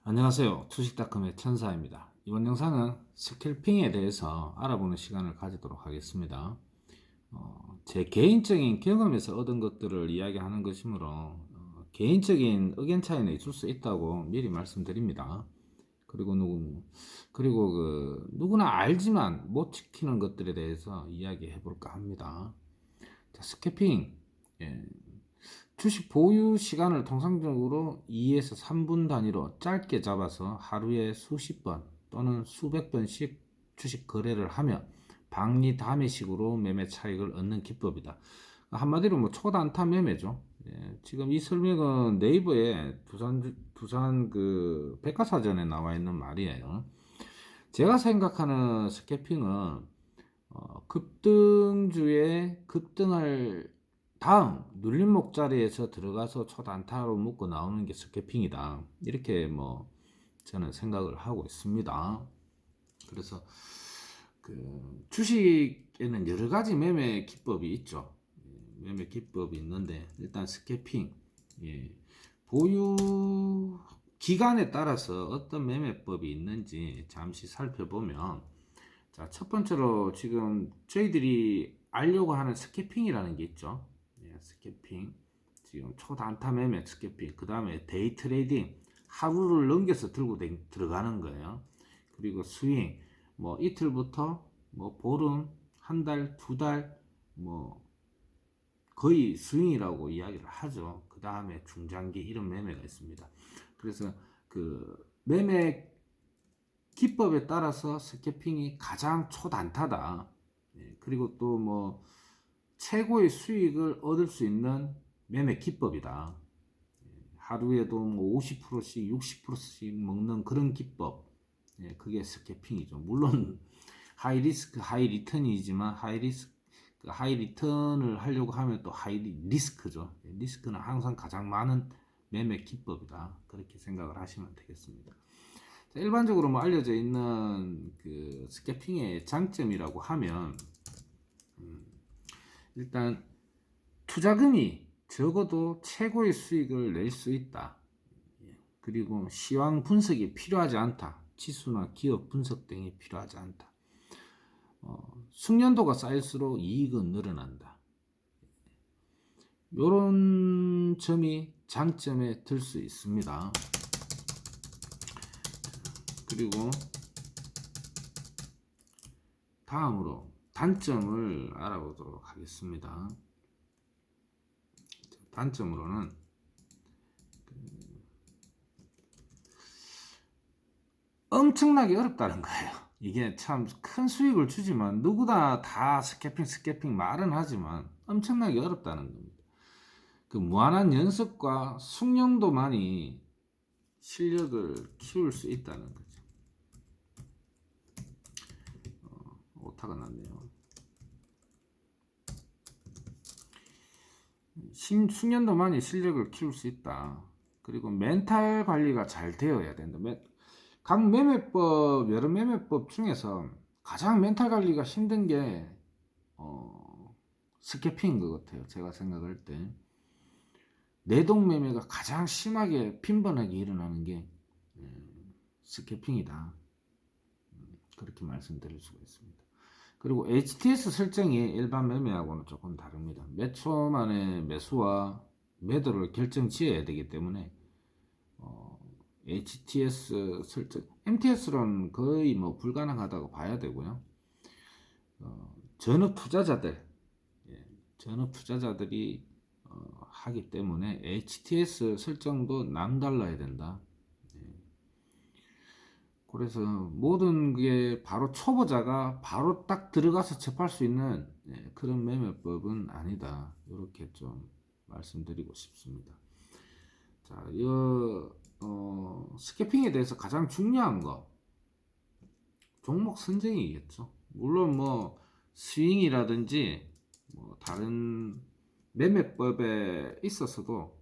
안녕하세요. 주식닷컴의 천사입니다. 이번 영상은 스캘핑에 대해서 알아보는 시간을 가지도록 하겠습니다. 제 개인적인 경험에서 얻은 것들을 이야기하는 것이므로 개인적인 의견 차이는 있을 수 있다고 미리 말씀드립니다. 그리고 누구나 알지만 못 지키는 것들에 대해서 이야기해 볼까 합니다. 자, 스캐핑. 예, 주식 보유 시간을 통상적으로 2에서 3분 단위로 짧게 잡아서 하루에 수십 번 또는 수백 번씩 주식 거래를 하며 박리 다매식으로 매매 차익을 얻는 기법이다. 한마디로 초단타 매매죠. 지금 이 설명은 네이버에 두산 그 백과사전에 나와 있는 말이에요. 제가 생각하는 스캐핑은 급등주에 급등할 다음 눌림목 자리에서 들어가서 초단타로 묶고 나오는 게 스캐핑이다. 이렇게 저는 생각을 하고 있습니다. 그래서 주식에는 여러 가지 매매 기법이 있죠. 매매 기법이 있는데 일단 스캐핑, 보유 기간에 따라서 어떤 매매법이 있는지 잠시 살펴보면, 자, 첫 번째로 지금 저희들이 알려고 하는 스캐핑이라는 게 있죠. 스캐핑. 지금 초단타 매매 스캐핑. 그 다음에 데이 트레이딩. 하루를 넘겨서 들어가는 거예요. 그리고 스윙. 이틀부터 보름, 한 달, 두 달, 거의 스윙이라고 이야기를 하죠. 그 다음에 중장기 이런 매매가 있습니다. 그래서 매매 기법에 따라서 스캐핑이 가장 초단타다. 그리고 또 최고의 수익을 얻을 수 있는 매매 기법이다. 하루에도 50%씩 60%씩 먹는 그런 기법. 그게 스캐핑이죠. 물론 하이 리스크 하이 리턴이지만 하이 리턴을 하려고 하면 또 하이 리스크죠. 리스크는 항상 가장 많은 매매 기법이다. 그렇게 생각을 하시면 되겠습니다. 일반적으로 알려져 있는 스캐핑의 장점이라고 하면, 일단 투자금이 적어도 최고의 수익을 낼 수 있다. 그리고 시황 분석이 필요하지 않다. 지수나 기업 분석 등이 필요하지 않다. 숙련도가 쌓일수록 이익은 늘어난다. 이런 점이 장점에 들 수 있습니다. 그리고 다음으로 단점을 알아보도록 하겠습니다. 단점으로는 엄청나게 어렵다는 거예요. 이게 참 큰 수익을 주지만 누구나 다 스캐핑 말은 하지만 엄청나게 어렵다는 겁니다. 무한한 연습과 숙련도만이 실력을 키울 수 있다는 거죠. 오타가 났네요. 숙련도만이 실력을 키울 수 있다. 그리고 멘탈 관리가 잘 되어야 된다. 각 매매법, 여러 매매법 중에서 가장 멘탈 관리가 힘든 게 스캐핑인 것 같아요. 제가 생각할 때 내동 매매가 가장 심하게 빈번하게 일어나는 게 스캐핑이다. 그렇게 말씀드릴 수가 있습니다. 그리고 HTS 설정이 일반 매매하고는 조금 다릅니다. 몇 초 만에 매수와 매도를 결정 지어야 되기 때문에 HTS 설정, MTS로는 거의 불가능하다고 봐야 되고요. 전업 투자자들이 하기 때문에 HTS 설정도 남달라야 된다. 그래서 모든 게 바로 초보자가 바로 딱 들어가서 접할 수 있는 그런 매매법은 아니다. 이렇게 좀 말씀드리고 싶습니다. 자, 스캐핑에 대해서 가장 중요한 거 종목 선정이겠죠. 물론 스윙이라든지 다른 매매법에 있어서도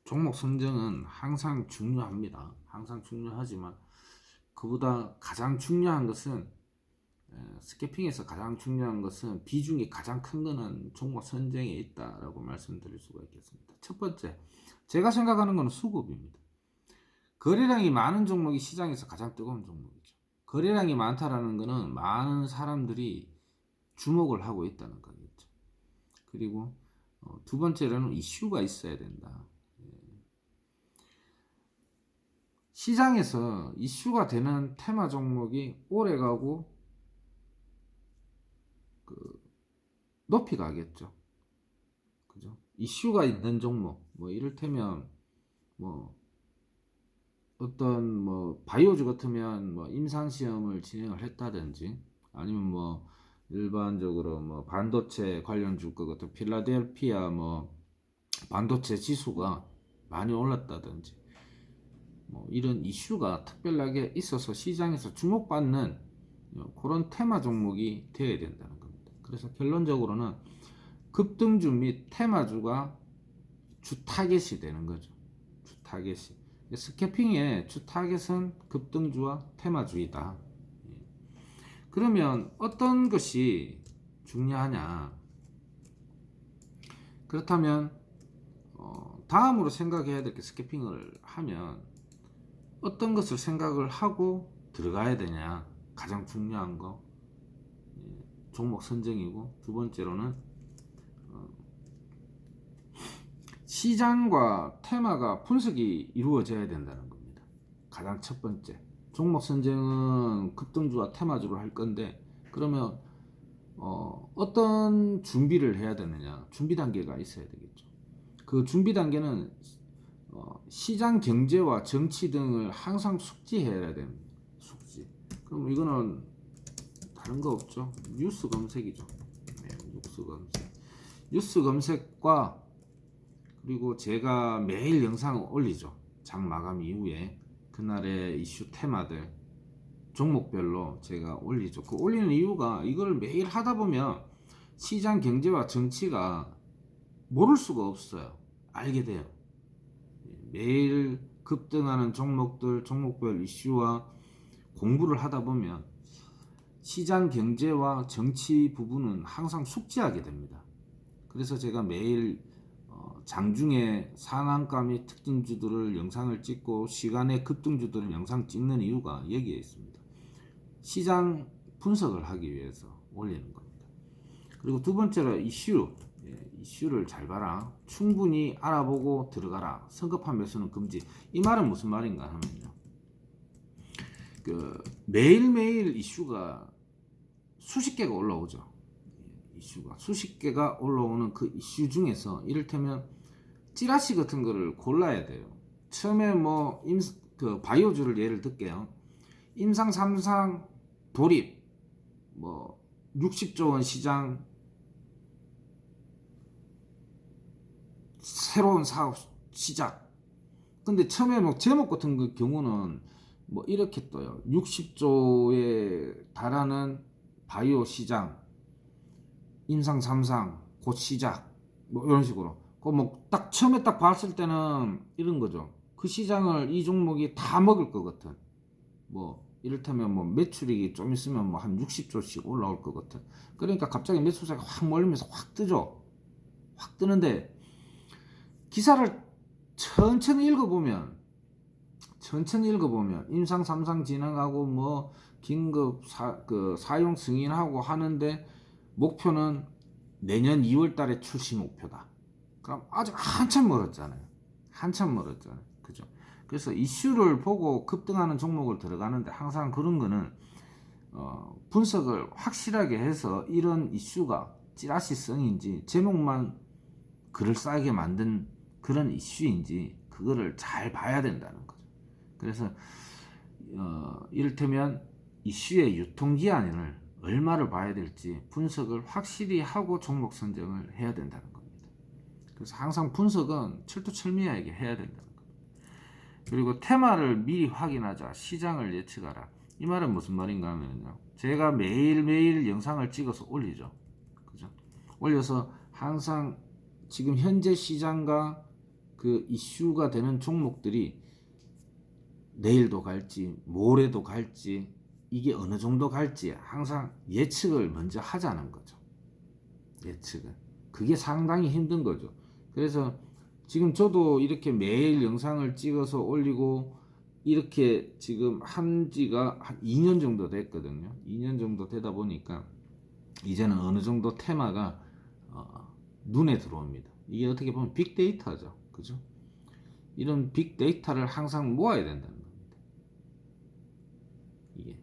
종목 선정은 항상 중요합니다. 항상 중요하지만 그보다 가장 중요한 것은, 스캐핑에서 가장 중요한 것은 비중이 가장 큰 것은 종목 선정에 있다라고 말씀드릴 수가 있겠습니다. 첫 번째, 제가 생각하는 것은 수급입니다. 거래량이 많은 종목이 시장에서 가장 뜨거운 종목이죠. 거래량이 많다라는 것은 많은 사람들이 주목을 하고 있다는 거겠죠. 그리고 두 번째로는 이슈가 있어야 된다. 시장에서 이슈가 되는 테마 종목이 오래가고 높이 가겠죠. 그죠? 이슈가 있는 종목, 뭐 이를테면 뭐 어떤 뭐 바이오주 같으면 뭐 임상 시험을 진행을 했다든지, 아니면 뭐 일반적으로 뭐 반도체 관련주 것 같은 필라델피아 뭐 반도체 지수가 많이 올랐다든지, 뭐 이런 이슈가 특별하게 있어서 시장에서 주목받는 그런 테마 종목이 되어야 된다는 겁니다. 그래서 결론적으로는 급등주 및 테마주가 주 타겟이 되는 거죠. 주 타겟이. 스캐핑의 주 타겟은 급등주와 테마주이다. 그러면 어떤 것이 중요하냐? 그렇다면 다음으로 생각해야 될 게, 스캐핑을 하면 어떤 것을 생각을 하고 들어가야 되냐? 가장 중요한 거 종목 선정이고, 두 번째로는 시장과 테마가 분석이 이루어져야 된다는 겁니다. 가장 첫 번째, 종목 선정은 급등주와 테마주로 할 건데, 그러면 어떤 준비를 해야 되느냐? 준비 단계가 있어야 되겠죠. 그 준비 단계는 시장 경제와 정치 등을 항상 숙지해야 됩니다. 숙지. 그럼 이거는 다른 거 없죠. 뉴스 검색이죠. 네, 뉴스 검색. 뉴스 검색과, 그리고 제가 매일 영상을 올리죠. 장 마감 이후에 그날의 이슈 테마들 종목별로 제가 올리죠. 그 올리는 이유가, 이걸 매일 하다 보면 시장 경제와 정치가 모를 수가 없어요. 알게 돼요. 매일 급등하는 종목들, 종목별 이슈와 공부를 하다 보면 시장 경제와 정치 부분은 항상 숙지하게 됩니다. 그래서 제가 매일 장중에 상한가 및 특징주들을 영상을 찍고 시간에 급등주들을 영상 찍는 이유가 여기에 있습니다. 시장 분석을 하기 위해서 올리는 겁니다. 그리고 두 번째로 이슈를 잘 봐라. 충분히 알아보고 들어가라. 성급한 매수는 금지. 이 말은 무슨 말인가 하면요, 매일매일 이슈가 수십 개가 올라오죠. 이슈가 수십 개가 올라오는 그 이슈 중에서 이를테면 찌라시 같은 거를 골라야 돼요. 처음에 뭐 바이오주를 예를 들게요. 임상 3상 돌입, 뭐 60조 원 시장, 새로운 사업 시작. 근데 처음에 뭐 제목 같은 그 경우는 뭐 이렇게 떠요. 60조에 달하는 바이오 시장, 임상 3상 곧 시작, 뭐 이런 식으로. 그 뭐 딱 처음에 딱 봤을 때는 이런 거죠. 그 시장을 이 종목이 다 먹을 것 같은, 뭐 이를테면 뭐 매출이 좀 있으면 뭐 한 60조씩 올라올 것 같은. 그러니까 갑자기 매수세가 확 몰리면서 확 뜨죠. 확 뜨는데 기사를 천천히 읽어보면 임상 3상 진행하고 뭐 긴급 사용 승인하고 하는데 목표는 내년 2월 달에 출시 목표다. 그럼 아직 한참 멀었잖아요. 그죠? 그래서 이슈를 보고 급등하는 종목을 들어가는데, 항상 그런 거는 분석을 확실하게 해서 이런 이슈가 찌라시성인지 제목만 그럴싸하게 만든 그런 이슈인지 그거를 잘 봐야 된다는 거죠. 그래서 이를테면 이슈의 유통기한을 얼마를 봐야 될지 분석을 확실히 하고 종목 선정을 해야 된다는 겁니다. 그래서 항상 분석은 철두철미하게 해야 된다는 겁니다. 그리고 테마를 미리 확인하자, 시장을 예측하라. 이 말은 무슨 말인가 하면요, 제가 매일매일 영상을 찍어서 올리죠. 그죠? 올려서 항상 지금 현재 시장과 그 이슈가 되는 종목들이 내일도 갈지 모레도 갈지 이게 어느 정도 갈지 항상 예측을 먼저 하자는 거죠. 예측은. 그게 상당히 힘든 거죠. 그래서 지금 저도 이렇게 매일 영상을 찍어서 올리고 이렇게 지금 한 지가 한 2년 정도 됐거든요. 2년 정도 되다 보니까 이제는 어느 정도 테마가 눈에 들어옵니다. 이게 어떻게 보면 빅데이터죠. 그죠? 이런 빅데이터를 항상 모아야 된다는 겁니다. 이게.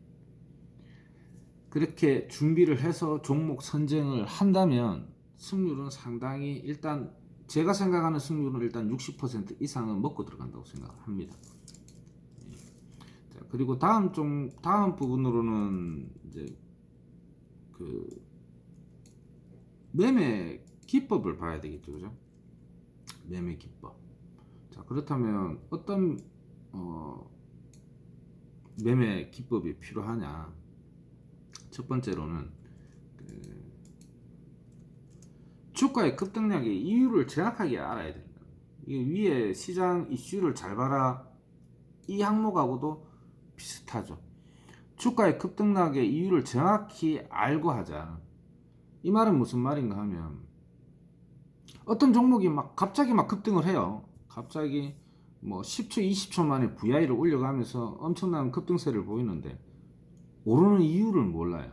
그렇게 준비를 해서 종목 선정을 한다면 승률은 상당히, 일단 제가 생각하는 승률은 일단 60% 이상은 먹고 들어간다고 생각합니다. 자, 그리고 다음 부분으로는 이제 그 매매 기법을 봐야 되겠죠. 그죠? 매매 기법. 자, 그렇다면 어떤 매매 기법이 필요하냐? 첫 번째로는 주가의 급등락의 이유를 정확하게 알아야 된다. 이게 위에 시장 이슈를 잘 봐라, 이 항목하고도 비슷하죠. 주가의 급등락의 이유를 정확히 알고 하자. 이 말은 무슨 말인가 하면, 어떤 종목이 갑자기 급등을 해요. 갑자기 뭐 10초 20초 만에 VI를 올려가면서 엄청난 급등세를 보이는데 오르는 이유를 몰라요.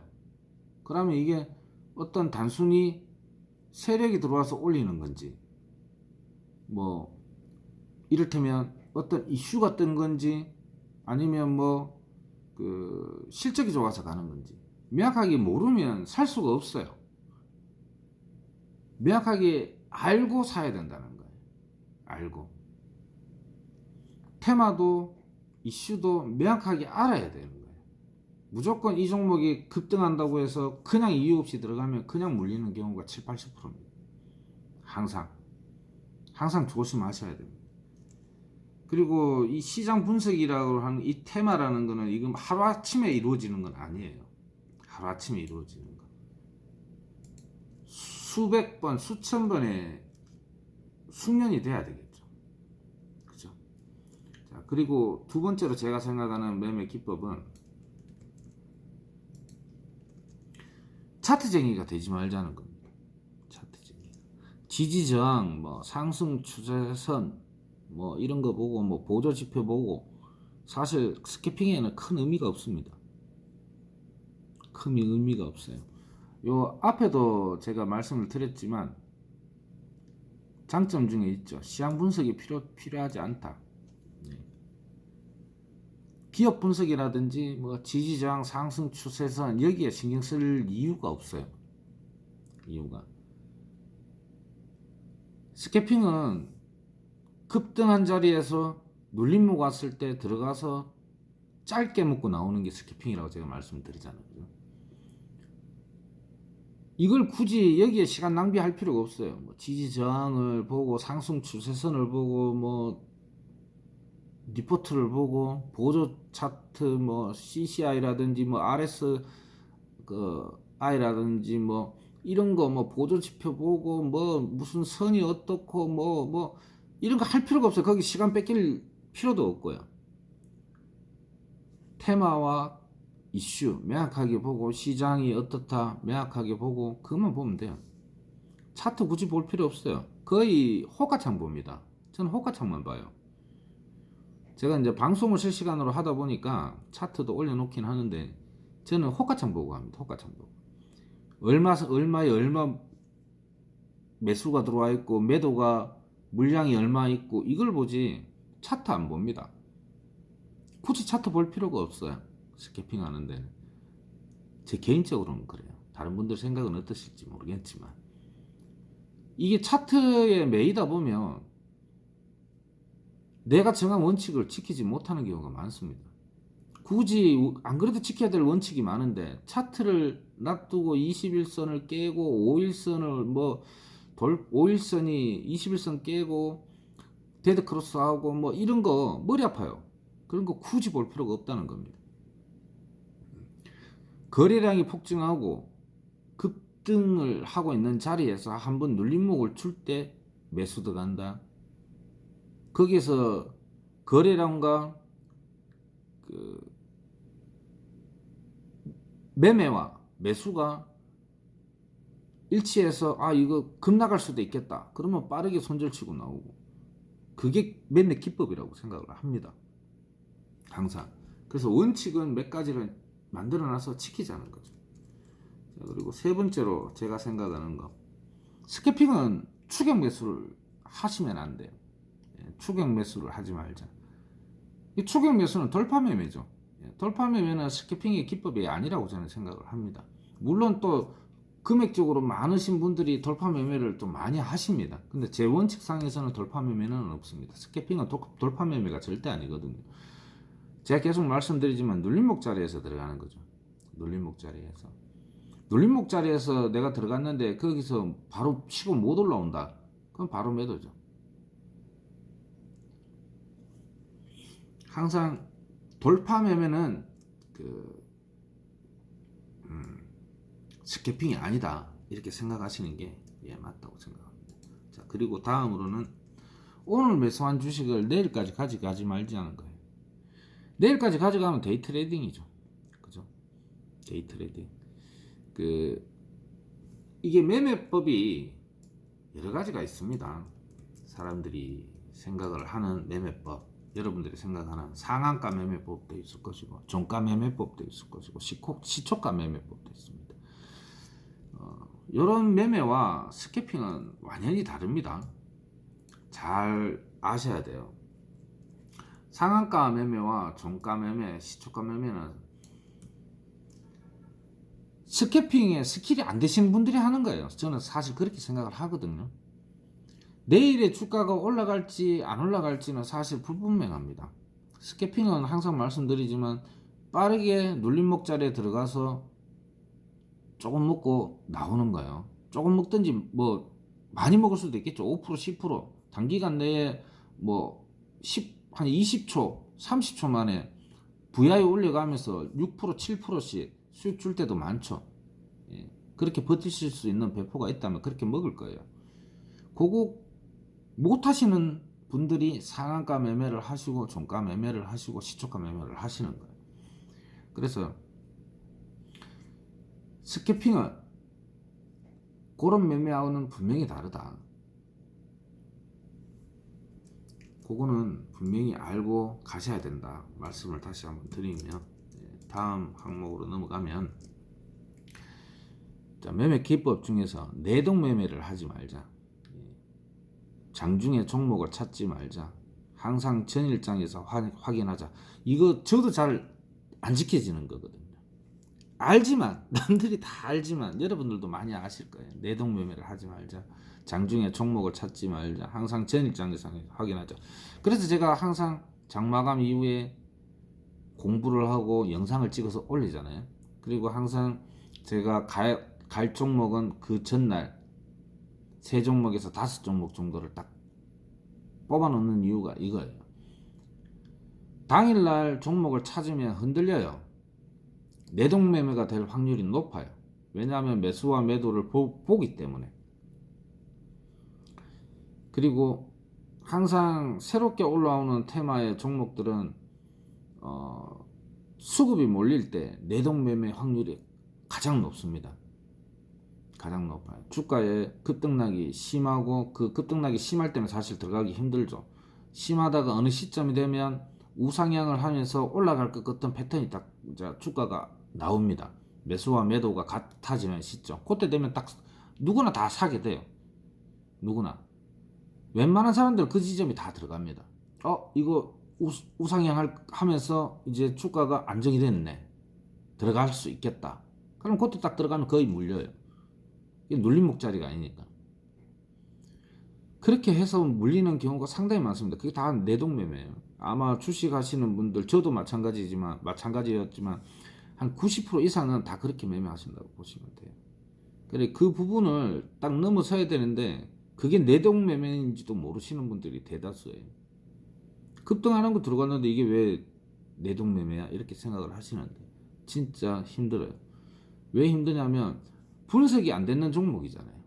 그러면 이게 어떤 단순히 세력이 들어와서 올리는 건지, 뭐 이를테면 어떤 이슈가 뜬 건지, 아니면 뭐 그 실적이 좋아서 가는 건지 명확하게 모르면 살 수가 없어요. 명확하게 알고 사야 된다는 거예요. 알고. 테마도 이슈도 명확하게 알아야 되는 거예요. 무조건 이 종목이 급등한다고 해서 그냥 이유 없이 들어가면 그냥 물리는 경우가 7, 80%입니다. 항상 조심하셔야 됩니다. 그리고 이 시장 분석이라고 하는 이 테마라는 거는 이건 하루아침에 이루어지는 건 아니에요. 하루아침에 이루어지는 거. 수백 번, 수천 번의 숙련이 돼야 되겠죠. 그죠? 자, 그리고 두 번째로 제가 생각하는 매매 기법은 차트쟁이가 되지 말자는 겁니다. 차트쟁이. 지지저항, 뭐 상승 추세선, 뭐 이런 거 보고, 뭐 보조 지표 보고, 사실 스캐핑에는 큰 의미가 없습니다. 큰 의미가 없어요. 요 앞에도 제가 말씀을 드렸지만 장점 중에 있죠. 시장 분석이 필요하지 않다. 네. 기업 분석이라든지 뭐 지지저항, 상승 추세선, 여기에 신경 쓸 이유가 없어요. 이유가. 스캐핑은 급등한 자리에서 눌림목 왔을 때 들어가서 짧게 먹고 나오는 게 스캐핑이라고 제가 말씀드리잖아요. 이걸 굳이 여기에 시간 낭비할 필요가 없어요. 뭐 지지 저항을 보고, 상승 추세선을 보고, 뭐 리포트를 보고, 보조 차트, 뭐 CCI라든지 뭐 RS I라든지 뭐 이런 거, 뭐 보조 지표 보고, 뭐 무슨 선이 어떻고, 뭐 이런 거 할 필요가 없어요. 거기 시간 뺏길 필요도 없고요. 테마와 이슈 명확하게 보고, 시장이 어떻다 명확하게 보고, 그것만 보면 돼요. 차트 굳이 볼 필요 없어요. 거의 호가창 봅니다. 저는 호가창만 봐요. 제가 이제 방송을 실시간으로 하다 보니까 차트도 올려놓긴 하는데, 저는 호가창 보고 합니다. 호가창 보고. 얼마에 얼마 매수가 들어와 있고, 매도가 물량이 얼마 있고, 이걸 보지 차트 안 봅니다. 굳이 차트 볼 필요가 없어요. 스캐핑 하는데. 제 개인적으로는 그래요. 다른 분들 생각은 어떠실지 모르겠지만, 이게 차트에 매이다 보면 내가 정한 원칙을 지키지 못하는 경우가 많습니다. 굳이 안 그래도 지켜야 될 원칙이 많은데 차트를 놔두고 21선을 깨고 5일선을 5일선이 21선 깨고 데드 크로스 하고 뭐 이런 거 머리 아파요. 그런 거 굳이 볼 필요가 없다는 겁니다. 거래량이 폭증하고 급등을 하고 있는 자리에서 한번 눌림목을 줄 때 매수 들어간다. 거기서 거래량과 그 매매와 매수가 일치해서 이거 급락할 수도 있겠다. 그러면 빠르게 손절치고 나오고, 그게 매매 기법이라고 생각을 합니다. 항상. 그래서 원칙은 몇 가지를 만들어놔서 지키자는 거죠. 자, 그리고 세 번째로 제가 생각하는 거, 스캐핑은 추격 매수를 하시면 안 돼요. 추격 매수를 하지 말자. 이 추격 매수는 돌파 매매죠. 돌파 매매는 스캐핑의 기법이 아니라고 저는 생각을 합니다. 물론 또 금액적으로 많으신 분들이 돌파 매매를 좀 많이 하십니다. 근데 제 원칙상에서는 돌파 매매는 없습니다. 스캐핑은 돌파 매매가 절대 아니거든요. 제가 계속 말씀드리지만 눌림목 자리에서 들어가는 거죠. 눌림목 자리에서. 눌림목 자리에서 내가 들어갔는데 거기서 바로 치고 못 올라온다. 그럼 바로 매도죠. 항상 돌파 매매는 스캐핑이 아니다. 이렇게 생각하시는 게 맞다고 생각합니다. 자, 그리고 다음으로는 오늘 매수한 주식을 내일까지 가져가지 말자는 거예요. 내일까지 가져가면 데이 트레이딩이죠. 그죠? 데이 트레이딩. 이게 매매법이 여러 가지가 있습니다. 사람들이 생각을 하는 매매법, 여러분들이 생각하는 상한가 매매법도 있을 것이고, 종가 매매법도 있을 것이고, 시초가 매매법도 있습니다. 이런 매매와 스캐핑은 완전히 다릅니다. 잘 아셔야 돼요. 상한가 매매와 종가 매매, 시초가 매매는 스캐핑에 스킬이 안 되시는 분들이 하는 거예요. 저는 사실 그렇게 생각을 하거든요. 내일의 주가가 올라갈지 안 올라갈지는 사실 불분명합니다. 스캐핑은 항상 말씀드리지만 빠르게 눌림목 자리에 들어가서 조금 먹고 나오는 거예요. 조금 먹든지 뭐 많이 먹을 수도 있겠죠. 5%, 10% 단기간 내에 뭐 한 20초, 30초 만에 VI 올려가면서 6%, 7%씩 수익 줄 때도 많죠. 그렇게 버티실 수 있는 배포가 있다면 그렇게 먹을 거예요. 그거 못 하시는 분들이 상한가 매매를 하시고 종가 매매를 하시고 시초가 매매를 하시는 거예요. 그래서 스캐핑은 그런 매매하고는 분명히 다르다. 그거는 분명히 알고 가셔야 된다. 말씀을 다시 한번 드리면, 다음 항목으로 넘어가면, 자, 매매 기법 중에서 내동 매매를 하지 말자. 장중에 종목을 찾지 말자. 항상 전일장에서 확인하자. 이거 저도 잘 안 지켜지는 거거든요. 알지만, 남들이 다 알지만 여러분들도 많이 아실 거예요. 내동 매매를 하지 말자. 장중에 종목을 찾지 말자. 항상 전일장에서 확인하자. 그래서 제가 항상 장마감 이후에 공부를 하고 영상을 찍어서 올리잖아요. 그리고 항상 제가 갈 종목은 그 전날 3종목에서 5종목 정도를 딱 뽑아 놓는 이유가 이거예요. 당일날 종목을 찾으면 흔들려요. 내동 매매가 될 확률이 높아요. 왜냐하면 매수와 매도를 보기 때문에. 그리고 항상 새롭게 올라오는 테마의 종목들은 수급이 몰릴 때 내동 매매 확률이 가장 높습니다. 가장 높아요. 주가의 급등락이 심하고 그 급등락이 심할 때는 사실 들어가기 힘들죠. 심하다가 어느 시점이 되면 우상향을 하면서 올라갈 것 같은 패턴이 딱 주가가 나옵니다. 매수와 매도가 같아지는 시점. 그때 되면 딱 누구나 다 사게 돼요. 누구나. 웬만한 사람들 그 지점이 다 들어갑니다. 이거 우상향 하면서 이제 주가가 안정이 됐네. 들어갈 수 있겠다. 그럼 그때 딱 들어가면 거의 물려요. 이게 눌림목 자리가 아니니까. 그렇게 해서 물리는 경우가 상당히 많습니다. 그게 다 내동매매예요. 아마 주식 하시는 분들, 저도 마찬가지였지만 한 90% 이상은 다 그렇게 매매하신다고 보시면 돼요. 그래, 그 부분을 딱 넘어서야 되는데 그게 내동매매인지도 모르시는 분들이 대다수예요. 급등하는 거 들어갔는데 이게 왜 내동매매야? 이렇게 생각을 하시는데 진짜 힘들어요. 왜 힘드냐면 분석이 안 되는 종목이잖아요.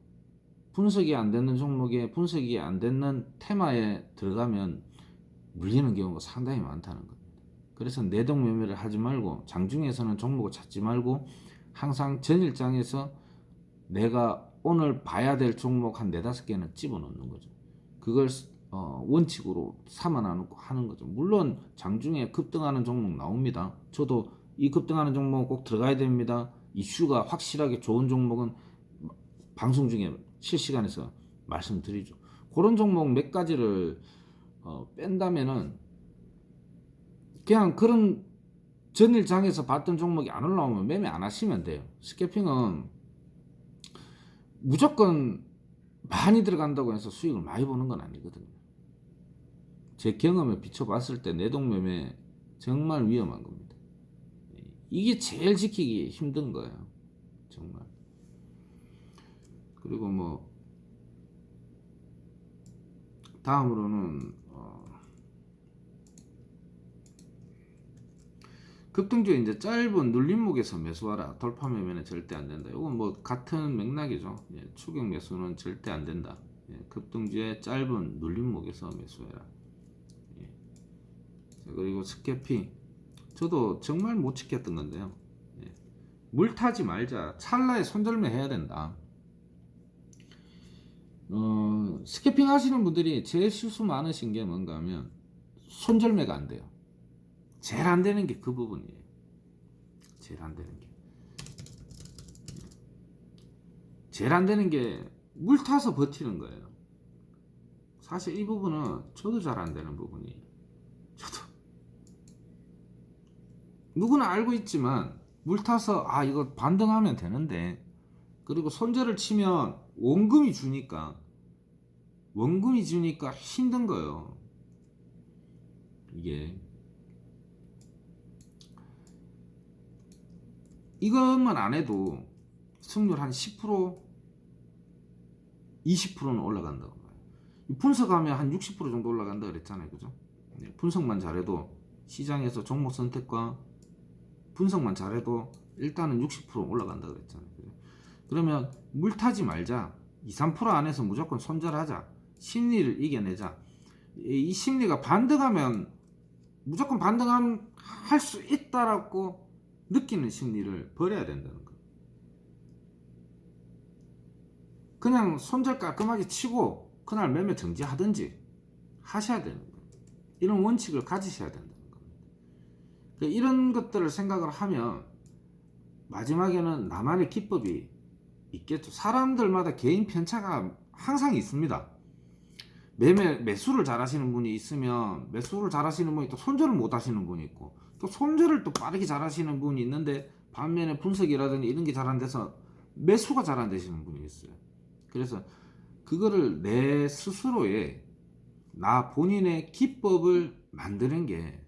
분석이 안 되는 종목에 분석이 안 되는 테마에 들어가면 물리는 경우가 상당히 많다는 겁니다. 그래서 내동 매매를 하지 말고 장중에서는 종목을 찾지 말고 항상 전일장에서 내가 오늘 봐야 될 종목 한 4-5개는 집어넣는 거죠. 그걸 원칙으로 삼아 하는 거죠. 물론 장중에 급등하는 종목 나옵니다. 저도 이 급등하는 종목 꼭 들어가야 됩니다. 이슈가 확실하게 좋은 종목은 방송 중에 실시간에서 말씀드리죠. 그런 종목 몇 가지를 뺀다면은 그냥 그런 전일장에서 봤던 종목이 안 올라오면 매매 안 하시면 돼요. 스캐핑은 무조건 많이 들어간다고 해서 수익을 많이 보는 건 아니거든요. 제 경험에 비춰봤을 때 내동매매 정말 위험한 겁니다. 이게 제일 지키기 힘든 거예요. 정말. 그리고 뭐 다음으로는 급등주에 이제 짧은 눌림목에서 매수하라. 돌파 매매는 절대 안 된다. 이건 뭐 같은 맥락이죠. 예, 추격 매수는 절대 안 된다. 예, 급등주에 짧은 눌림목에서 매수해라. 예. 자, 그리고 스캐핑. 저도 정말 못 지켰던 건데요. 예. 물 타지 말자. 찰나에 손절매 해야 된다. 스캐핑 하시는 분들이 제일 실수 많으신 게 뭔가 하면 손절매가 안 돼요. 제일 안 되는 게 그 부분이에요. 제일 안 되는 게. 제일 안 되는 게 물 타서 버티는 거예요. 사실 이 부분은 저도 잘 안 되는 부분이에요. 저도. 누구나 알고 있지만 물 타서 이거 반등하면 되는데, 그리고 손절을 치면 원금이 주니까 힘든 거예요. 이게. 이것만 안 해도 승률 한 10%, 20%는 올라간다고 봐요. 분석하면 한 60% 정도 올라간다 그랬잖아요. 그죠? 분석만 잘해도, 시장에서 종목 선택과 분석만 잘해도 일단은 60% 올라간다 그랬잖아요. 그죠? 그러면 물 타지 말자. 2, 3% 안에서 무조건 손절하자. 심리를 이겨내자. 이 심리가 반등하면 무조건 반등할 수 있다라고 느끼는 심리를 버려야 된다는 거예요. 그냥 손절 깔끔하게 치고 그날 매매 정지하든지 하셔야 되는 거예요. 이런 원칙을 가지셔야 된다는 겁니다. 이런 것들을 생각을 하면 마지막에는 나만의 기법이 있겠죠. 사람들마다 개인 편차가 항상 있습니다. 매수를 잘 하시는 분이 있으면 매수를 잘 하시는 분이 또 손절을 못 하시는 분이 있고, 또 손절을 또 빠르게 잘 하시는 분이 있는데 반면에 분석이라든지 이런 게 잘 안 돼서 매수가 잘 안 되시는 분이 있어요. 그래서 그거를 내 스스로의 나 본인의 기법을 만드는 게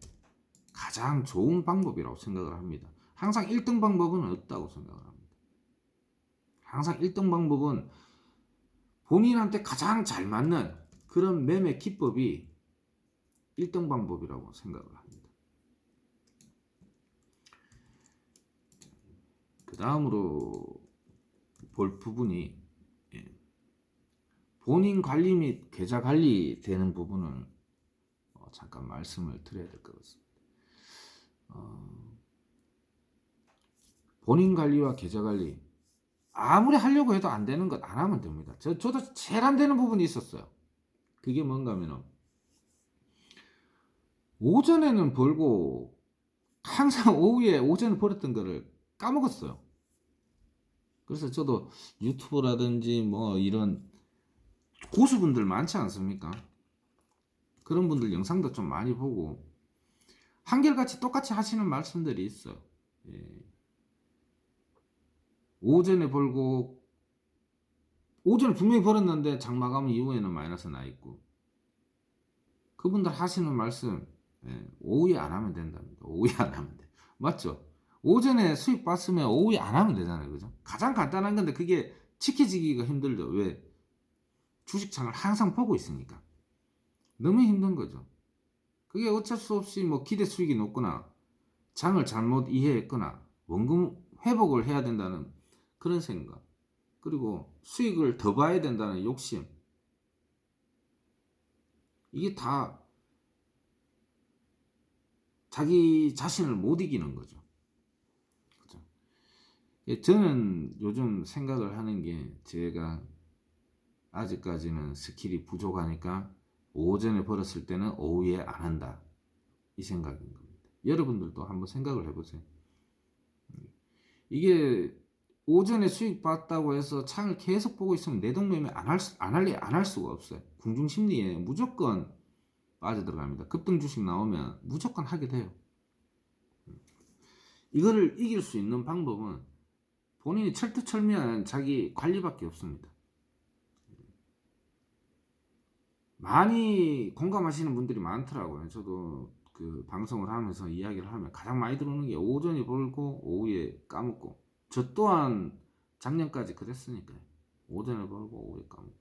가장 좋은 방법이라고 생각을 합니다. 항상 1등 방법은 없다고 생각을 합니다. 항상 1등 방법은 본인한테 가장 잘 맞는 그런 매매 기법이 1등 방법이라고 생각을 합니다. 그 다음으로 볼 부분이 본인 관리 및 계좌 관리 되는 부분을 잠깐 말씀을 드려야 될 것 같습니다. 본인 관리와 계좌 관리, 아무리 하려고 해도 안 되는 것 안 하면 됩니다. 저도 제일 안 되는 부분이 있었어요. 그게 뭔가 하면은 오전에는 벌고 항상 오전에 벌었던 거를 까먹었어요. 그래서 저도 유튜브라든지 뭐 이런 고수분들 많지 않습니까? 그런 분들 영상도 좀 많이 보고 한결같이 똑같이 하시는 말씀들이 있어요. 예. 오전에 벌고 오전에 분명히 벌었는데 장마감 이후에는 마이너스 나 있고, 그분들 하시는 말씀, 오후에 안 하면 된답니다. 오후에 안 하면 돼. 맞죠? 오전에 수익 봤으면 오후에 안 하면 되잖아요. 그죠? 가장 간단한 건데 그게 지켜지기가 힘들죠. 왜? 주식창을 항상 보고 있으니까. 너무 힘든 거죠. 그게 어쩔 수 없이 뭐 기대 수익이 높거나 장을 잘못 이해했거나 원금 회복을 해야 된다는 그런 생각, 그리고 수익을 더 봐야 된다는 욕심, 이게 다 자기 자신을 못 이기는 거죠. 그죠? 저는 요즘 생각을 하는 게, 제가 아직까지는 스킬이 부족하니까 오전에 벌었을 때는 오후에 안 한다. 이 생각인 겁니다. 여러분들도 한번 생각을 해보세요. 이게 오전에 수익 봤다고 해서 창을 계속 보고 있으면 내동매매 안 할 수가 없어요. 궁중심리에 무조건 빠져들어갑니다. 급등 주식 나오면 무조건 하게 돼요. 이거를 이길 수 있는 방법은 본인이 철두철미한 자기 관리밖에 없습니다. 많이 공감하시는 분들이 많더라고요. 저도 그 방송을 하면서 이야기를 하면 가장 많이 들어오는 게 오전에 벌고 오후에 까먹고, 저 또한 작년까지 그랬으니까요. 오전에 벌고 오후에 까먹고,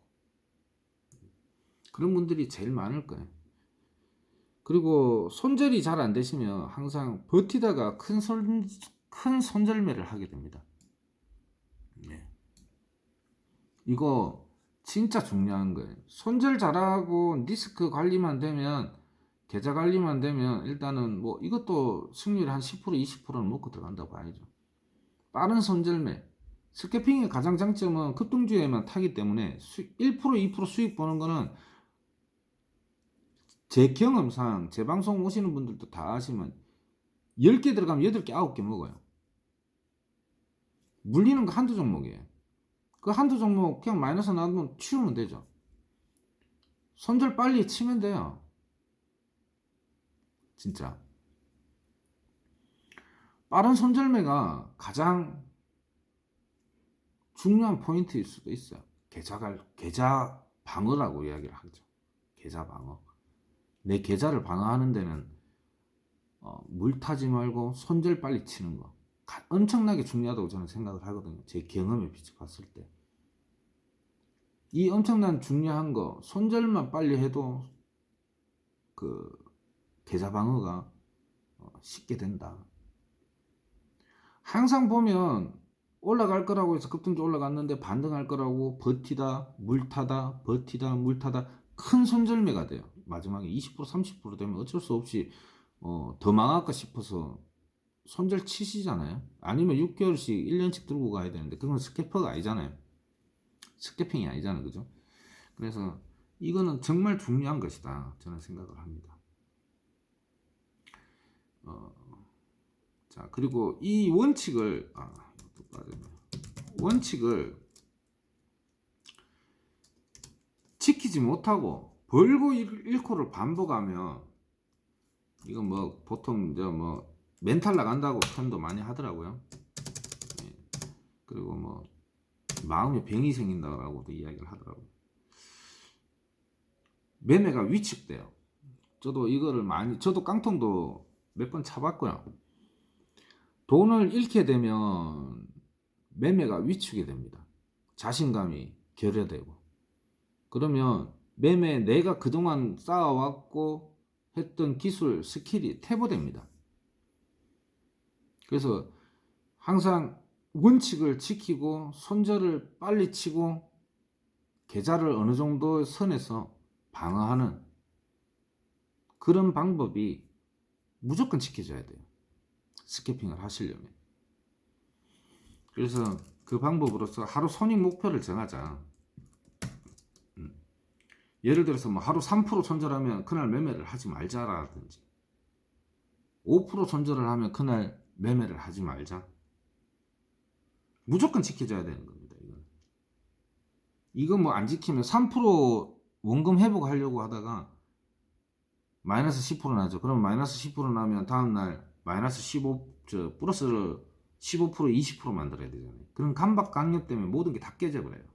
그런 분들이 제일 많을 거예요. 그리고 손절이 잘 안 되시면 항상 버티다가 큰 손절매를 하게 됩니다. 네. 이거 진짜 중요한 거예요. 손절 잘하고 리스크 관리만 되면, 계좌 관리만 되면 일단은 뭐 이것도 승률 한 10% 20%는 먹고 들어간다고 봐야죠. 빠른 손절매. 스캐핑의 가장 장점은 급등주에만 타기 때문에 1% 2% 수익 보는 거는, 제 경험상 제 방송 오시는 분들도 다 아시면 10개 들어가면 8개 9개 먹어요. 물리는 거 한두 종목이에요. 그 한두 종목 그냥 마이너스 나오면 치우면 되죠. 손절 빨리 치면 돼요. 진짜 빠른 손절매가 가장 중요한 포인트일 수도 있어요. 계좌 방어라고 이야기를 하죠. 계좌 방어. 내 계좌를 방어하는 데는 물 타지 말고 손절 빨리 치는 거 엄청나게 중요하다고 저는 생각을 하거든요. 제 경험에 비춰 봤을 때. 이 엄청난 중요한 거, 손절만 빨리 해도 그 계좌 방어가 쉽게 된다. 항상 보면 올라갈 거라고 해서 급등주 올라갔는데 반등할 거라고 버티다 물타다 버티다 물타다 큰 손절매가 돼요. 마지막에 20% 30% 되면 어쩔 수 없이 더 망할까 싶어서 손절 치시잖아요. 아니면 6개월씩 1년씩 들고 가야 되는데 그건 스캐퍼가 아니잖아요. 스캐핑이 아니잖아요. 그죠? 그래서 이거는 정말 중요한 것이다 저는 생각을 합니다. 자, 그리고 이 원칙을 지키지 못하고 벌고 잃고를 반복하면, 이건 뭐 보통 뭐 멘탈 나간다고 표현도 많이 하더라고요. 예. 그리고 뭐 마음에 병이 생긴다라고도 이야기를 하더라고요. 매매가 위축돼요. 저도 이거를 저도 깡통도 몇 번 차봤고요. 돈을 잃게 되면 매매가 위축이 됩니다. 자신감이 결여되고, 그러면 내가 그동안 쌓아왔고 했던 기술, 스킬이 퇴보됩니다. 그래서 항상 원칙을 지키고 손절을 빨리 치고 계좌를 어느 정도 선에서 방어하는 그런 방법이 무조건 지켜져야 돼요. 스캐핑을 하시려면. 그래서 그 방법으로서 하루 손익 목표를 정하자. 예를 들어서 뭐 하루 3% 손절하면 그날 매매를 하지 말자라든지, 5% 손절을 하면 그날 매매를 하지 말자. 무조건 지켜줘야 되는 겁니다. 이거 뭐 안 지키면 3% 원금 회복하려고 하다가 마이너스 10% 나죠. 그럼 마이너스 10% 나면 다음날 마이너스 15, 플러스를 15% 20% 만들어야 되잖아요. 그런 강박관념 때문에 모든 게 다 깨져버려요.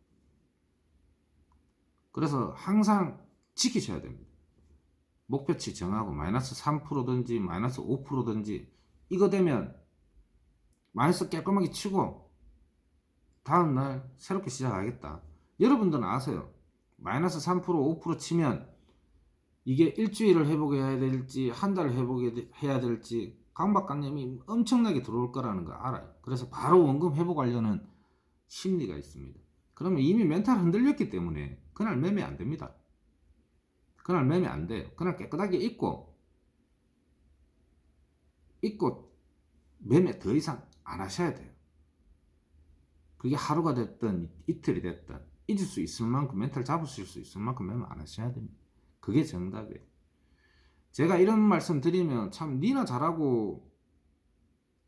그래서 항상 지키셔야 됩니다. 목표치 정하고 마이너스 3%든지 마이너스 5%든지 이거 되면 마이너스 깔끔하게 치고 다음날 새롭게 시작하겠다. 여러분들은 아세요. 마이너스 3% 5% 치면 이게 일주일을 회복해야 될지 한 달을 회복해야 될지 강박관념이 엄청나게 들어올 거라는 거 알아요. 그래서 바로 원금 회복하려는 심리가 있습니다. 그러면 이미 멘탈 흔들렸기 때문에 그날 매매 안 됩니다. 그날 매매 안 돼요. 그날 깨끗하게 잊고 매매 더 이상 안 하셔야 돼요. 그게 하루가 됐든 이틀이 됐든 잊을 수 있을 만큼, 멘탈 잡으실 수 있을 만큼 매매 안 하셔야 됩니다. 그게 정답이에요. 제가 이런 말씀 드리면 참 니나 잘하고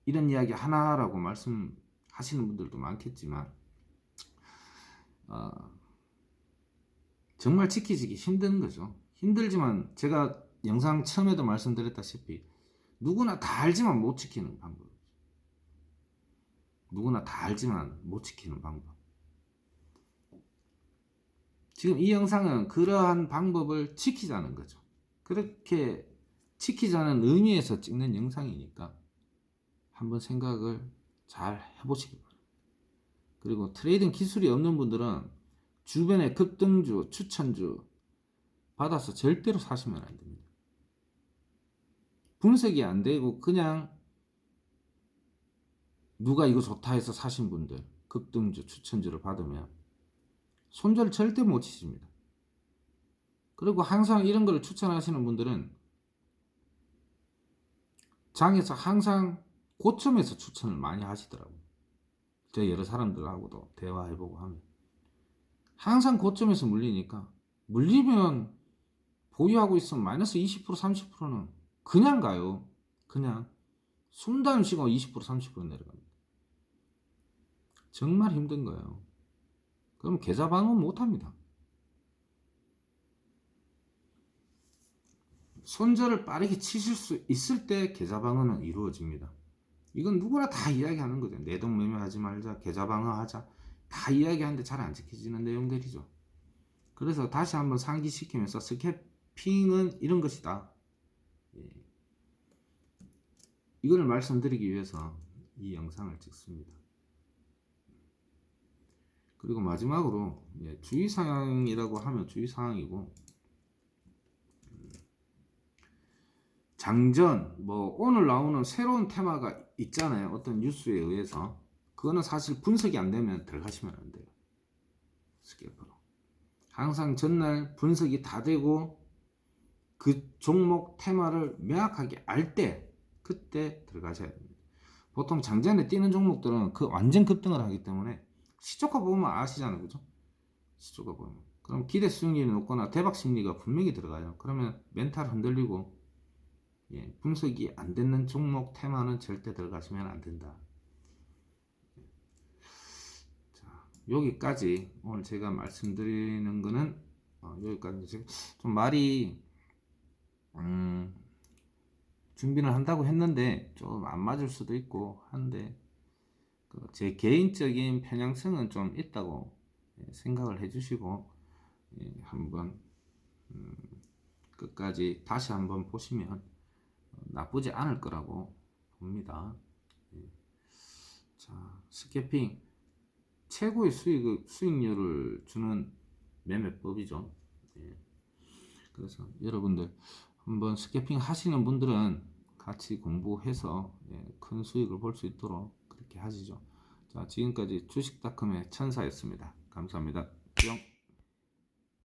이런 이야기 하나라고 말씀하시는 분들도 많겠지만 정말 지키기 힘든 거죠. 힘들지만 제가 영상 처음에도 말씀드렸다시피 누구나 다 알지만 못 지키는 방법. 누구나 다 알지만 못 지키는 방법. 지금 이 영상은 그러한 방법을 지키자는 거죠. 그렇게 지키자는 의미에서 찍는 영상이니까 한번 생각을 잘 해보시기 바랍니다. 그리고 트레이딩 기술이 없는 분들은 주변에 급등주, 추천주 받아서 절대로 사시면 안 됩니다. 분석이 안 되고 그냥 누가 이거 좋다 해서 사신 분들 급등주, 추천주를 받으면 손절 절대 못 치십니다. 그리고 항상 이런 걸 추천하시는 분들은 장에서 항상 고점에서 추천을 많이 하시더라고요. 제가 여러 사람들하고도 대화해보고 하면 항상 고점에서 물리니까 물리면 보유하고 있으면 마이너스 20% 30%는 그냥 가요. 그냥 숨도 쉬고 20% 30% 내려갑니다. 정말 힘든 거예요. 그럼 계좌 방어는 못합니다. 손절을 빠르게 치실 수 있을 때 계좌 방어는 이루어집니다. 이건 누구나 다 이야기하는 거죠. 내동 매매하지 말자, 계좌 방어하자, 다 이야기하는데 잘 안 지켜지는 내용들이죠. 그래서 다시 한번 상기시키면서 스캐핑은 이런 것이다. 이걸 말씀드리기 위해서 이 영상을 찍습니다. 그리고 마지막으로 주의사항이라고 하면 주의사항이고, 장전 오늘 나오는 새로운 테마가 있잖아요. 어떤 뉴스에 의해서 그거는 사실 분석이 안 되면 들어가시면 안 돼요. 스캐퍼로 항상 전날 분석이 다 되고 그 종목 테마를 명확하게 알 때 그때 들어가셔야 됩니다. 보통 장전에 뛰는 종목들은 그 완전 급등을 하기 때문에 시초가 보면 아시잖아요, 그죠? 시초가 보면 그럼 기대 수익률이 높거나 대박 심리가 분명히 들어가요. 그러면 멘탈 흔들리고 분석이 안 되는 종목 테마는 절대 들어가시면 안 된다. 자, 여기까지 오늘 제가 말씀드리는 거는 여기까지. 좀 말이 준비를 한다고 했는데 좀 안 맞을 수도 있고 한데 제 개인적인 편향성은 좀 있다고 생각을 해주시고 한번 끝까지 다시 한번 보시면 나쁘지 않을 거라고 봅니다. 자, 스캐핑 최고의 수익률을 주는 매매법이죠. 그래서 여러분들 한번 스캐핑 하시는 분들은 같이 공부해서 큰 수익을 볼 수 있도록 그렇게 하시죠. 자, 지금까지 주식닷컴의 천사였습니다. 감사합니다. 뿅.